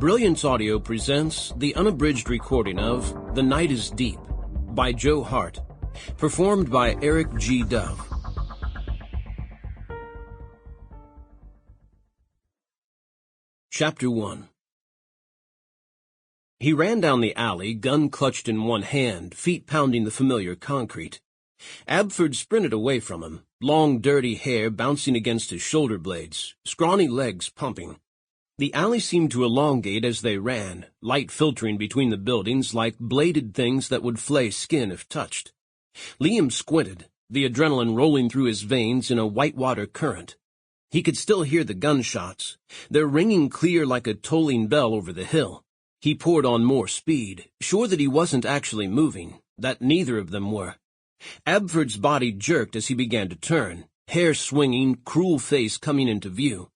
Brilliance Audio presents the unabridged recording of The Night is Deep by Joe Hart, performed by Eric G. Dove. Chapter 1. He ran down the alley, gun clutched in one hand, feet pounding the familiar concrete. Abford sprinted away from him, long dirty hair bouncing against his shoulder blades, scrawny legs pumping. The alley seemed to elongate as they ran, light filtering between the buildings like bladed things that would flay skin if touched. Liam squinted, the adrenaline rolling through his veins in a whitewater current. He could still hear the gunshots, their ringing clear like a tolling bell over the hill. He poured on more speed, sure that he wasn't actually moving, that neither of them were. Abford's body jerked as he began to turn, hair swinging, cruel face coming into view.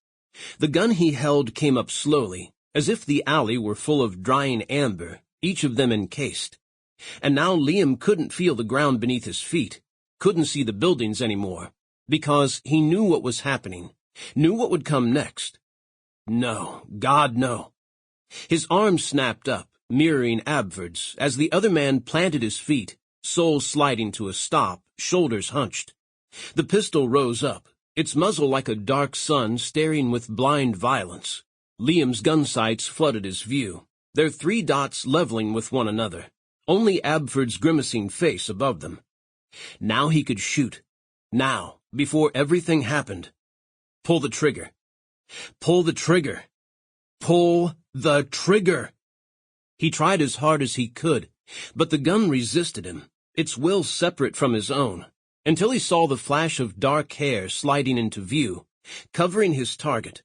The gun he held came up slowly, as if the alley were full of drying amber, each of them encased. And now Liam couldn't feel the ground beneath his feet, couldn't see the buildings anymore, because he knew what was happening, knew what would come next. No, God, no. His arm snapped up, mirroring Abford's, as the other man planted his feet, soul sliding to a stop, shoulders hunched. The pistol rose up, its muzzle like a dark sun staring with blind violence. Liam's gun sights flooded his view, their three dots leveling with one another, only Abford's grimacing face above them. Now he could shoot. Now, before everything happened. Pull the trigger. Pull the trigger. Pull the trigger. He tried as hard as he could, but the gun resisted him, its will separate from his own, until he saw the flash of dark hair sliding into view, covering his target.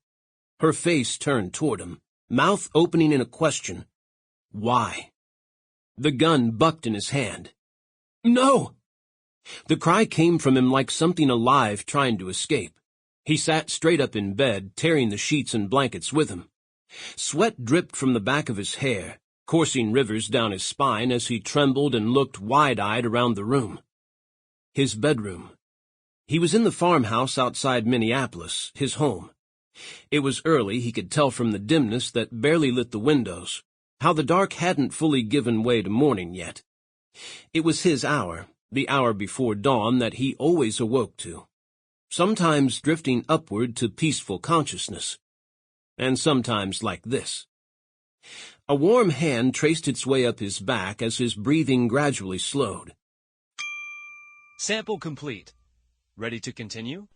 Her face turned toward him, mouth opening in a question. Why? The gun bucked in his hand. No! The cry came from him like something alive trying to escape. He sat straight up in bed, tearing the sheets and blankets with him. Sweat dripped from the back of his hair, coursing rivers down his spine as he trembled and looked wide-eyed around the room. His bedroom. He was in the farmhouse outside Minneapolis, his home. It was early, he could tell from the dimness that barely lit the windows, how the dark hadn't fully given way to morning yet. It was his hour, the hour before dawn that he always awoke to, sometimes drifting upward to peaceful consciousness, and sometimes like this. A warm hand traced its way up his back as his breathing gradually slowed. Sample complete. Ready to continue?